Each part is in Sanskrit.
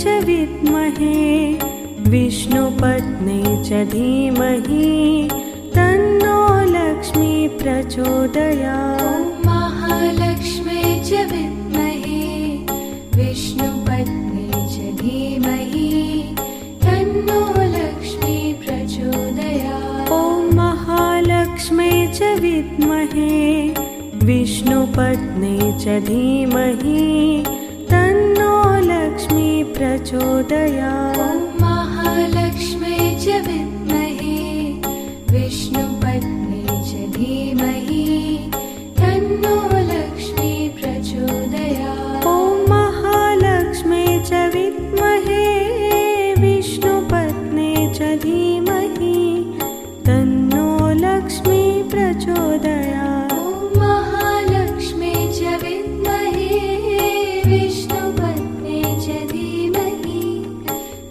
च विद्महे विष्णुपत्नी च धीमहि तन्नो लक्ष्मी प्रचोदयात्। महालक्ष्मी च विद्महे विष्णुपत्नी च धीमहि तन्नो लक्ष्मी प्रचोदयात्। ॐ महालक्ष्मी च विद्महे विष्णुपत्नी च धीमहि तन्नो लक्ष्मी प्रचोदयात्। महालक्ष्मी च विद्महे विष्णुपत्नी च धीमहि तन्नो लक्ष्मी प्रचोदयात्। ॐ महालक्ष्मी च विद्महे विष्णुपत्नी च धीमहि तन्नो लक्ष्मी प्रचोदयात्। महालक्ष्मी च विद्महे विष्णुपत्नी च धीमहि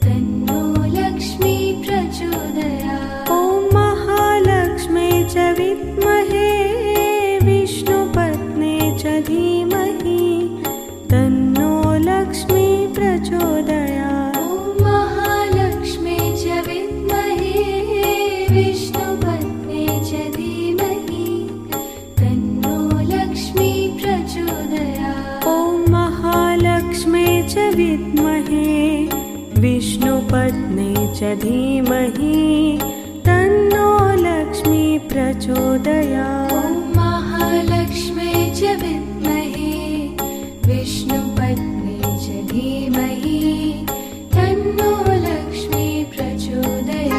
तन्नो लक्ष्मी प्रचोदयात्। ॐ महालक्ष्मी च विद्महे विष्णुपत्नी च धीमहि तन्नो लक्ष्मी प्रचोदयात्। महालक्ष्मी च विद्महे विष्णुपत्नी च धीमहि तन्नो लक्ष्मी प्रचोदयात्। ॐ महालक्ष्मी च विद्महे विष्णुपत्नी च धीमहि तन्नो लक्ष्मी प्रचोदयात्। महालक्ष्मी च विद्महे विष्णुपत्नी च धीमहि तन्नो लक्ष्मी प्रचोदयात्।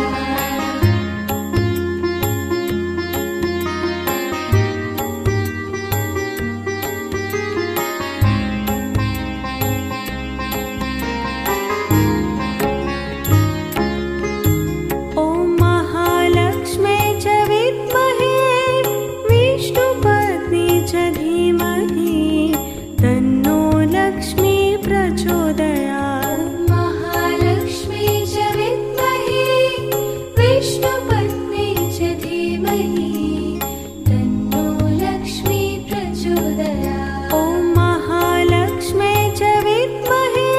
ॐ महालक्ष्मी च विद्महे विष्णुपत्नी च धीमहि तन्नो लक्ष्मी प्रचोदयात्। महालक्ष्मी च विद्महे विष्णुपत्नी च धीमहि तन्नो लक्ष्मी प्रचोदयात्। ॐ महालक्ष्मी च विद्महे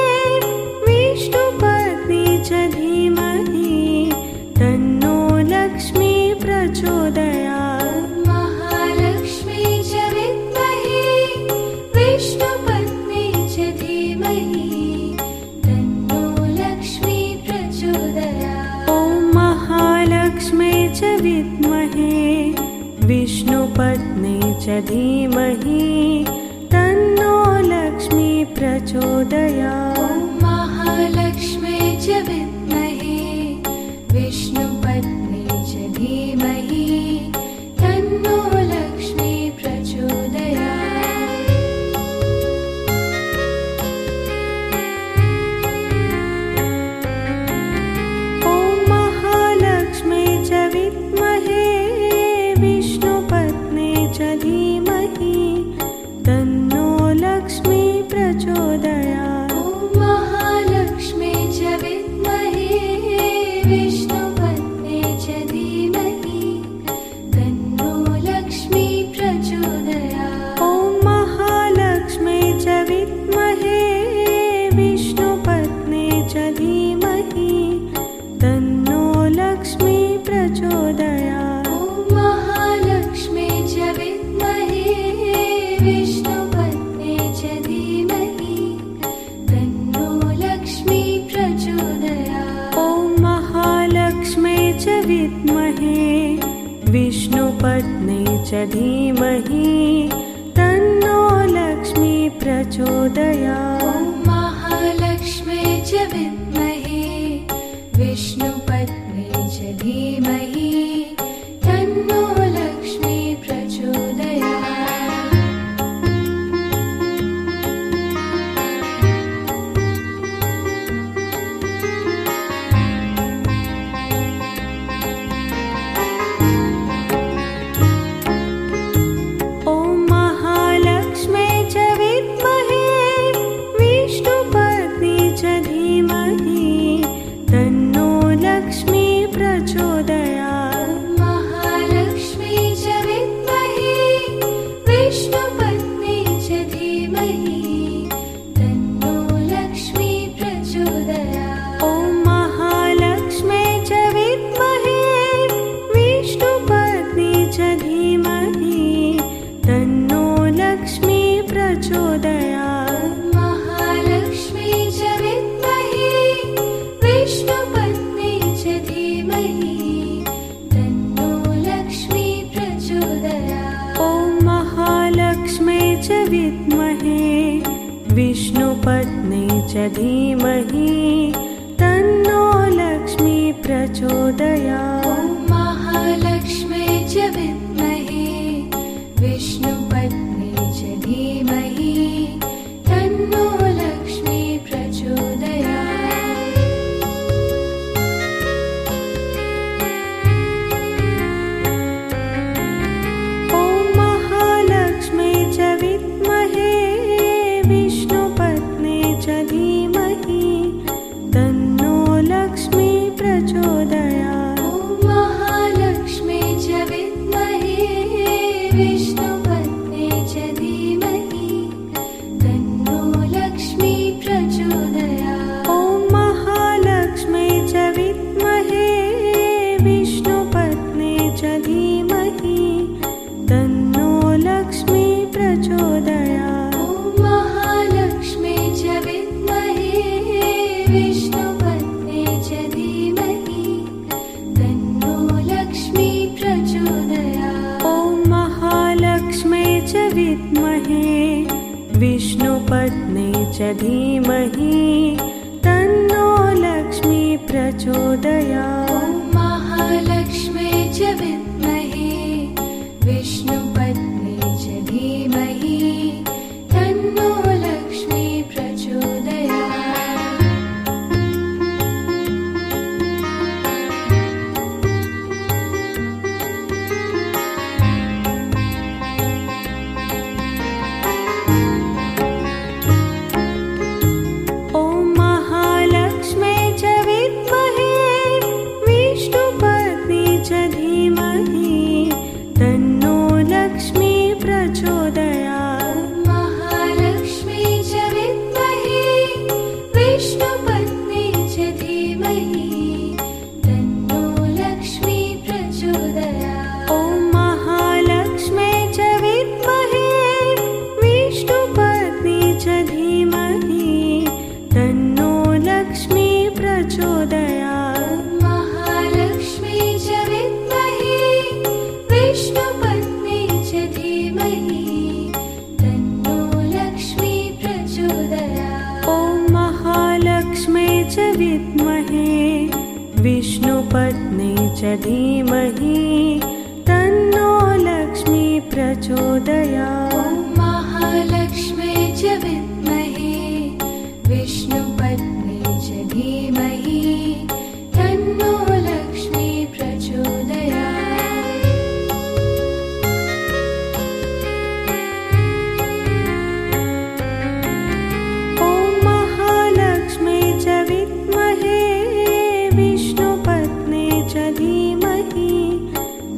विष्णुपत्नी च धीमहि तन्नो लक्ष्मी प्रचोदयात्। महालक्ष्मी च विद्महे विष्णुपत्नी च धीमहि तन्नो लक्ष्मी प्रचोदयात्। ॐ महालक्ष्मी च विद्महे विष्णुपत्नी च धीमहि तन्नो लक्ष्मी प्रचोदयात्। महालक्ष्मी च विद्महे विष्णुपत्नी च धीमहि तन्नो लक्ष्मी प्रचोदयात्। ॐ महालक्ष्मी च विद्महे विष्णुपत्नी च धीमहि तन्नो लक्ष्मी प्रचोदयात्। महालक्ष्मी च विद्महे विष्णुपत्नी च धीमहि तन्नो लक्ष्मी प्रचोदयात्। ॐ महालक्ष्मी च विद्महे विष्णुपत्नी च धीमहि तन्नो लक्ष्मी प्रचोदयात्। महालक्ष्मी च विद्महे विष्णुपत्नी च धीमहि तन्नो लक्ष्मी प्रचोदयात्। ॐ महालक्ष्मी च विद्महे विष्णुपत्नी च धीमहि तन्नो लक्ष्मी प्रचोदयात्। महालक्ष्मी च विद्महे विष्णुपत्नी च धीमहि तन्नो लक्ष्मी प्रचोदयात्। ॐ महालक्ष्मी च विद्महे विष्णुपत्नी च धीमहि च धीमहि तन्नो लक्ष्मी प्रचोदयात्। ॐ महालक्ष्म्यै च विद्महे विष्णुपत्न्यै च धीमहि तन्नो लक्ष्मी प्रचोदयात्। ॐ महालक्ष्म्यै च विद्महे विष्णुपत्न्यै च धीमहि तन्नो लक्ष्मी प्रचोदयात्। ॐ महालक्ष्म्यै च विद्महे विष्णुपत्न्यै च धीमहि तन्नो लक्ष्मी प्रचोदयात्। ॐ महालक्ष्म्यै च विद्महे विष्णुपत्न्यै च धीमहि तन्नो लक्ष्मी प्रचोदयात्। ॐ महालक्ष्म्यै च विद्महे विष्णुपत्न्यै च धीमहि तन्नो लक्ष्मी प्रचोदयात्। ॐ महालक्ष्म्यै च विद्महे विष्णुपत्न्यै च धीमहि तन्नो लक्ष्मी प्रचोदयात्। ॐ महालक्ष्म्यै च विद्महे विष्णुपत्न्यै च धीमहि तन्नो लक्ष्मी प्रचोदयात्। ॐ महालक्ष्म्यै च विद्महे विष्णुपत्न्यै च धीमहि तन्नो लक्ष्मी प्रचोदयात्। महालक्ष्म्यै च विद्महे विष्णुपत्न्यै च धीमहि तन्नो लक्ष्मी प्रचोदयात्। ॐ महालक्ष्म्यै च विद्महे विष्णुपत्न्यै च धीमहि तन्नो लक्ष्मी प्रचोदयात्। महालक्ष्म्यै च विद्महे विष्णुपत्न्यै च धीमहि तन्नो लक्ष्मी प्रचोदयात्। ॐ महालक्ष्म्यै च विद्महे विष्णुपत्न्यै च धीमहि तन्नो लक्ष्मी प्रचोदयात्। ॐ महालक्ष्म्यै च विद्महे विष्णुपत्न्यै च धीमहि तन्नो लक्ष्मी प्रचोदयात्। ॐ महालक्ष्म्यै च विद्महे विष्णुपत्न्यै च धीमहि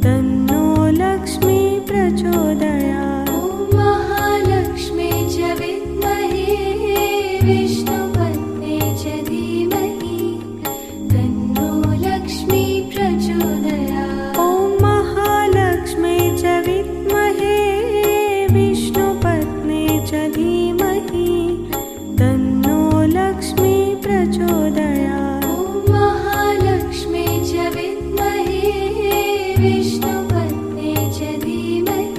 तन्नो लक्ष्मी प्रचोदयात्। ॐ महालक्ष्म्यै च विद्महे विष्णुपत्न्यै च धीमहि तन्नो लक्ष्मी प्रचोदयात्। ॐ महालक्ष्म्यै च विद्महे विष्णुपत्न्यै च धीमहि तन्नो लक्ष्मी प्रचोदयात्। ॐ महालक्ष्म्यै च विद्महे विष्णुपत्न्यै च धीमहि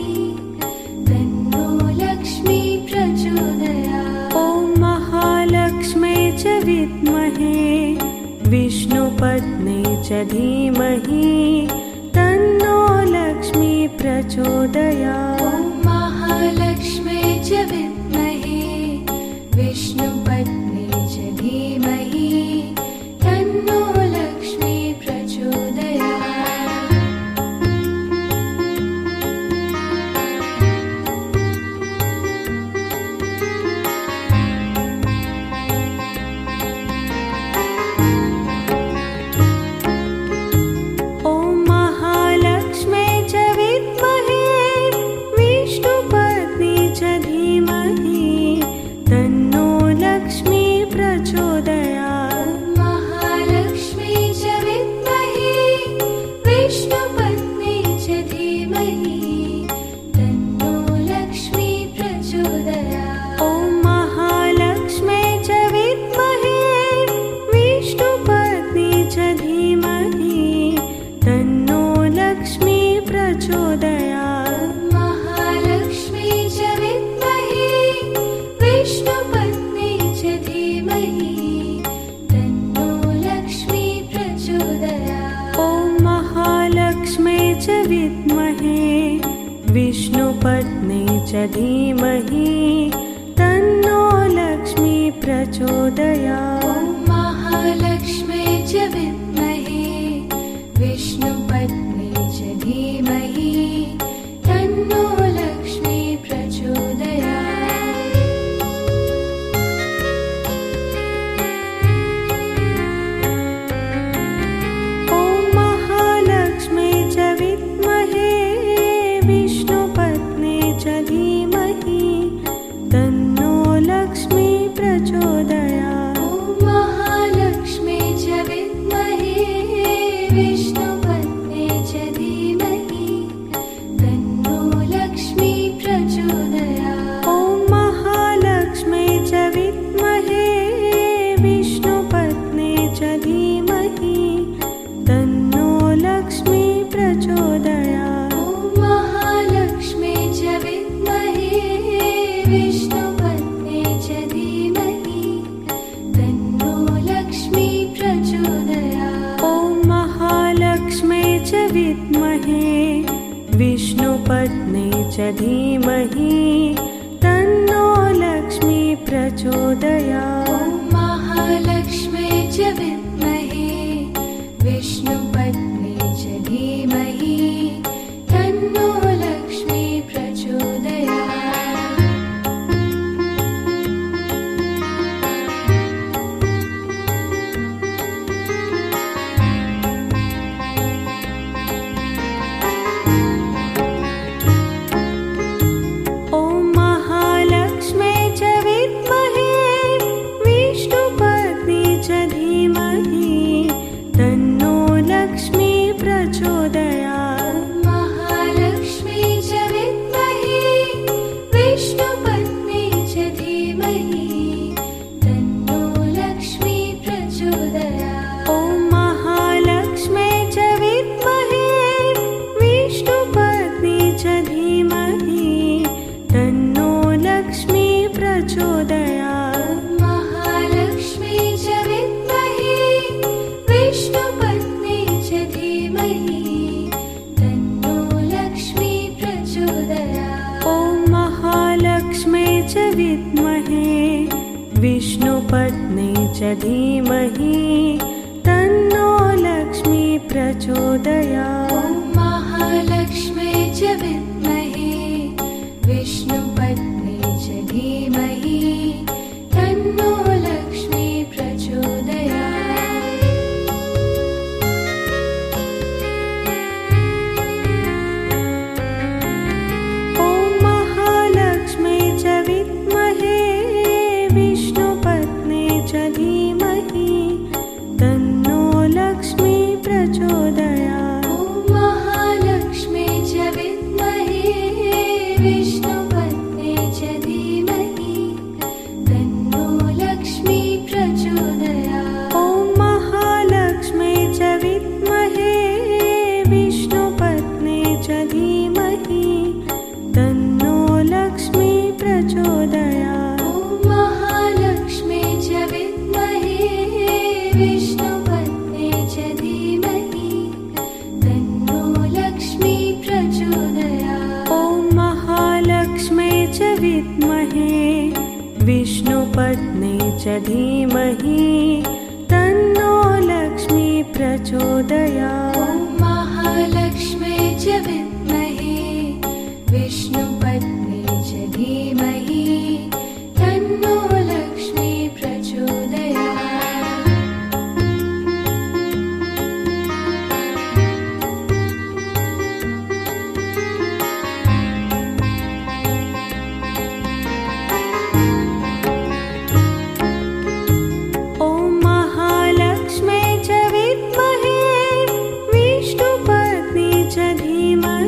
तन्नो लक्ष्मी प्रचोदयात्। ॐ महालक्ष्म्यै च विद्महे विष्णुपत्न्यै च धीमहि तन्नो लक्ष्मी प्रचोदयात्। ॐ महालक्ष्म्यै च विद्महे विष्णुपत्न्यै च धीमहि तन्नो लक्ष्मी प्रचोदयात्। ॐ महालक्ष्म्यै च विद्महे विष्णुपत्न्यै च धीमहि तन्नो लक्ष्मी प्रचोदयात्। महालक्ष्म्यै च विद्महे विष्णुपत्न्यै च धीमहि तन्नो लक्ष्मी प्रचोदयात्। ॐ महालक्ष्म्यै च विद्महे विष्णुपत्न्यै च धीमहि तन्नो लक्ष्मी प्रचोदयात्। महालक्ष्म्यै च विद्महे विष्णुपत्न्यै च धीमहि विष्णुपत्नी च धीमहि तन्नो लक्ष्मी प्रचोदयात्। ॐ महालक्ष्मी च विद्महे विष्णुपत्नी च धीमहि तन्नो लक्ष्मी प्रचोदयात्। ॐ महालक्ष्मी च विद्महे विष्णुपत्नी च धीमहि तन्नो लक्ष्मी प्रचोदयात्। ॐ महालक्ष्मी च विद्महे विष्णुपत्नी च धीमहि तन्नो लक्ष्मी प्रचोदयात्। ॐ महालक्ष्मी च विद्महे विष्णुपत्नी च धीमहि तन्नो लक्ष्मी प्रचोदयात्। ॐ महालक्ष्मी च विद्महे विष्णुपत्नी च धीमहि तन्नो लक्ष्मी प्रचोदयात्। ॐ महालक्ष्मी च विद्महे विष्णुपत्नी च धीमहि तन्नो लक्ष्मी प्रचोदयात्। ॐ महालक्ष्मी च विद्महे विष्णुपत्नी च धीमहि तन्नो लक्ष्मी प्रचोदयात्। ॐ महालक्ष्मी च विद्महे विष्णुपत्नी च धीमहि तन्नो लक्ष्मी प्रचोदयात्। महालक्ष्मी च विद्महे विष्णुपत्नी च धीमहि तन्नो लक्ष्मी प्रचोदयात्। ॐ महालक्ष्मी च विद्महे विष्णुपत्नी च धीमहि तन्नो लक्ष्मी प्रचोदयात्। महालक्ष्मी च विद्महे विष्णुपत्नी च धीमहि तन्नो लक्ष्मी प्रचोदयात्। ॐ महालक्ष्मी च विद्महे विष्णुपत्नी च धीमहि तन्नो लक्ष्मी प्रचोदयात्। ॐ महालक्ष्मी च विद्महे विष्णुपत्नी च धीमहि तन्नो लक्ष्मी प्रचोदयात्। ॐ महालक्ष्मी च विद्महे विष्णुपत्नी च धीमहि तन्नो लक्ष्मी प्रचोदयात्। ॐ महालक्ष्मी च विद्महे विष्णुपत्नी च धीमहि तन्नो लक्ष्मी प्रचोदयात्। ॐ महालक्ष्मी च विद्महे विष्णुपत्नी च धीमहि तन्नो लक्ष्मी प्रचोदयात्। ॐ महालक्ष्मी च विद्महे विष्णुपत्नी च धीमहि तन्नो लक्ष्मी प्रचोदयात्। ॐ महालक्ष्मी च विद्महे विष्णुपत्नी च धीमहि तन्नो लक्ष्मी प्रचोदयात्। ॐ महालक्ष्मी च विद्महे विष्णुपत्नी च धीमहि तन्नो लक्ष्मी प्रचोदयात्। ॐ महालक्ष्मी च विद्महे विष्णुपत्नी च धीमहि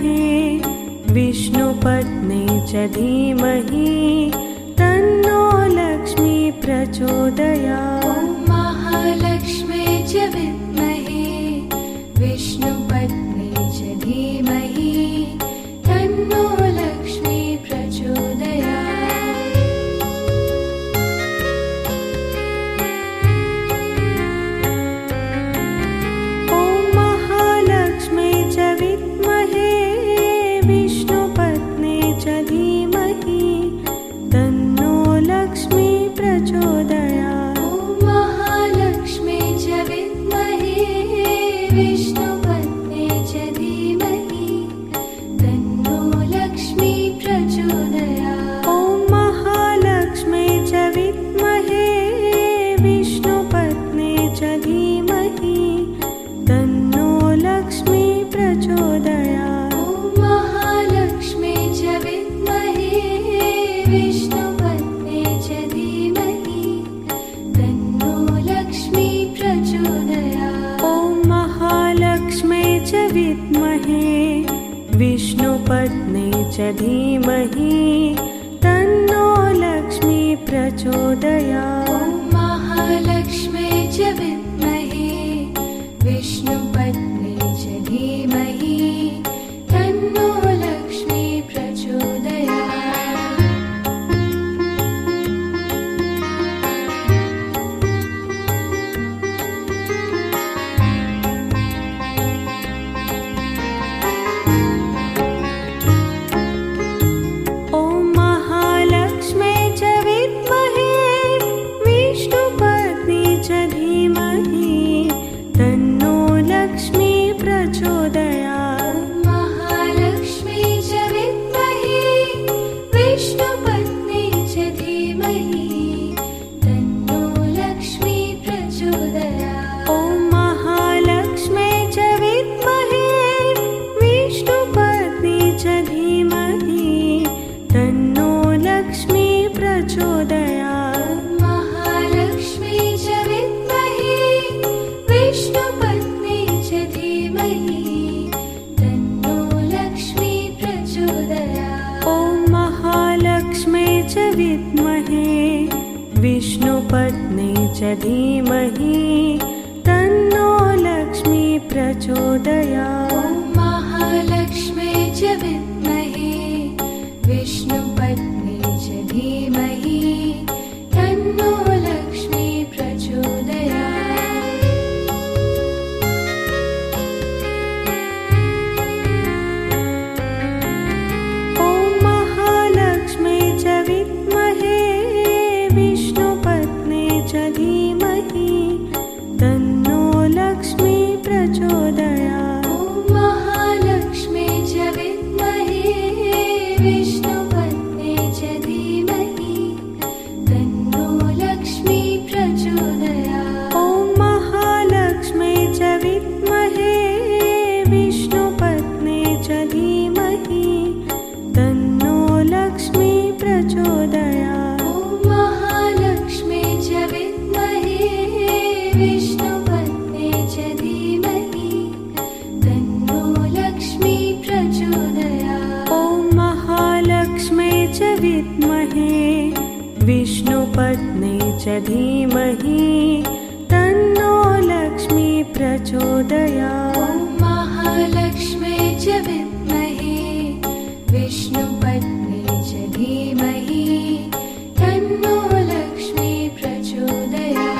विद्महे विष्णुपत्नी च धीमहि तन्नो लक्ष्मी प्रचोदयात्। ॐ महालक्ष्मी च विद्महे विष्णुपत्नी च धीमहि तन्नो लक्ष्मी प्रचोदयात्। ॐ महालक्ष्मी च विद्महे विष्णुपत्नी च धीमहि तन्नो लक्ष्मी प्रचोदयात्। ॐ महालक्ष्मी च विद्महे विष्णुपत्नी च धीमहि तन्नो लक्ष्मी प्रचोदयात्। ॐ महालक्ष्मी च विद्महे विष्णुपत्नी च धीमहि तन्नो लक्ष्मी प्रचोदयात्। ॐ महालक्ष्मी च विद्महे विष्णुपत्नी च धीमहि तन्नो लक्ष्मी प्रचोदयात्। ॐ महालक्ष्मी च विद्महे विष्णुपत्नी च धीमहि तन्नो लक्ष्मी प्रचोदयात्। ॐ महालक्ष्मी च विद्महे विष्णुपत्नी च धीमहि तन्नो लक्ष्मी प्रचोदयात्। ॐ महालक्ष्मी च विद्महे विष्णुपत्नी च धीमहि तन्नो लक्ष्मी प्रचोदयात्। महालक्ष्मी च विद्महे विष्णुपत्नी च धीमहि तन्नो लक्ष्मी प्रचोदयात्। ॐ महालक्ष्मी च विद्महे विष्णुपत्नी च धीमहि तन्नो लक्ष्मी प्रचोदयात्। महालक्ष्मी च विद्महे विष्णुपत्नी च धीमहि तन्नो लक्ष्मी प्रचोदयात्। ॐ महालक्ष्मी च विद्महे विष्णुपत्नी च धीमहि तन्नो लक्ष्मी प्रचोदयात्। ॐ महालक्ष्मी च विद्महे विष्णुपत्नी च धीमहि तन्नो लक्ष्मी प्रचोदयात्। ॐ महालक्ष्मी च विद्महे विष्णुपत्नी च धीमहि तन्नो लक्ष्मी प्रचोदयात्। ॐ महालक्ष्मी च विद्महे विष्णुपत्नी च धीमहि तन्नो लक्ष्मी प्रचोदयात्। ॐ महालक्ष्मी च विद्महे विष्णुपत्नी च धीमहि तन्नो लक्ष्मी प्रचोदयात्। ॐ महालक्ष्मी च विद्महे विष्णुपत्नी च धीमहि तन्नो लक्ष्मी प्रचोदयात्। ॐ महालक्ष्मी च विद्महे विष्णुपत्नी च धीमहि तन्नो लक्ष्मी प्रचोदयात्। ॐ महालक्ष्मी च विद्महे विष्णुपत्नी च धीमहि तन्नो लक्ष्मी प्रचोदयात्।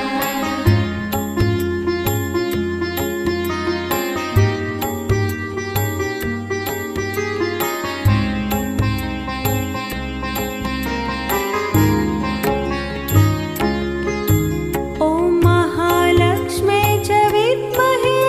ॐ महालक्ष्मी च विद्महे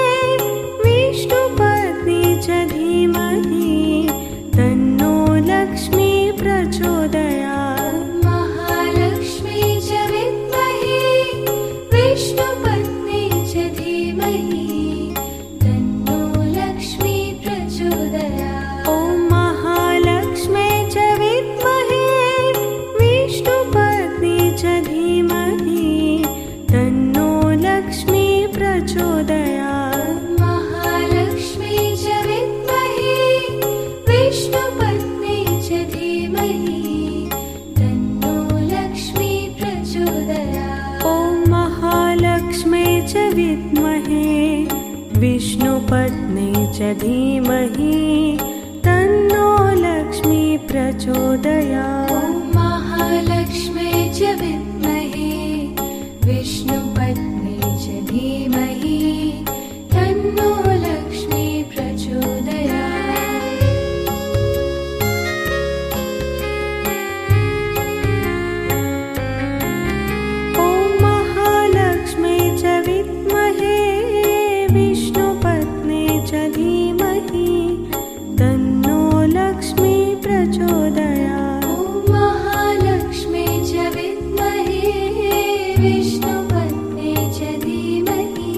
च विद्महे विष्णुपत्ने च धीमहि तन्नो लक्ष्मी प्रचोदयात्। ॐ महालक्ष्म्यै च विद्महे विष्णुपत्ने च धीमहि तन्नो लक्ष्मी प्रचोदयात्। ॐ महालक्ष्म्यै च विद्महे विष्णुपत्ने च धीमहि तन्नो लक्ष्मी प्रचोदयात्। ॐ महालक्ष्म्यै च विद्महे विष्णुपत्ने च धीमहि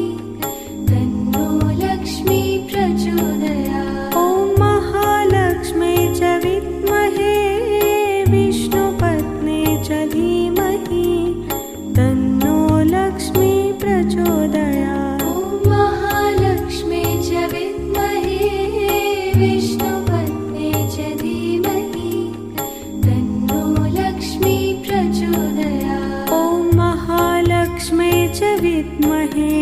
तन्नो लक्ष्मी प्रचोदयात्। ॐ महालक्ष्म्यै च विद्महे विष्णुपत्ने च धीमहि तन्नो लक्ष्मी प्रचोदयात्। ॐ महालक्ष्म्यै च विद्महे विष्णुपत्ने च धीमहि तन्नो लक्ष्मी प्रचोदयात्। ॐ महालक्ष्म्यै च विद्महे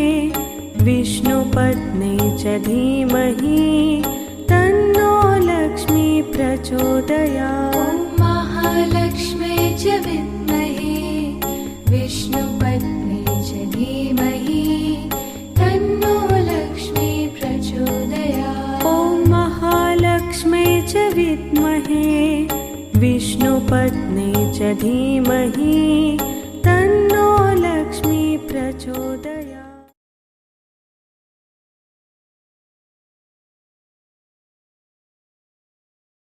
विष्णुपत्ने च धीमहि तन्नो लक्ष्मी प्रचोदयात्। ॐ महालक्ष्म्यै च विद्महे विष्णुपत्ने च धीमहि तन्नो लक्ष्मी प्रचोदयात्। ॐ महालक्ष्म्यै च विद्महे विष्णुपत्ने च धीमहि तन्नो लक्ष्मी प्रचोदयात्।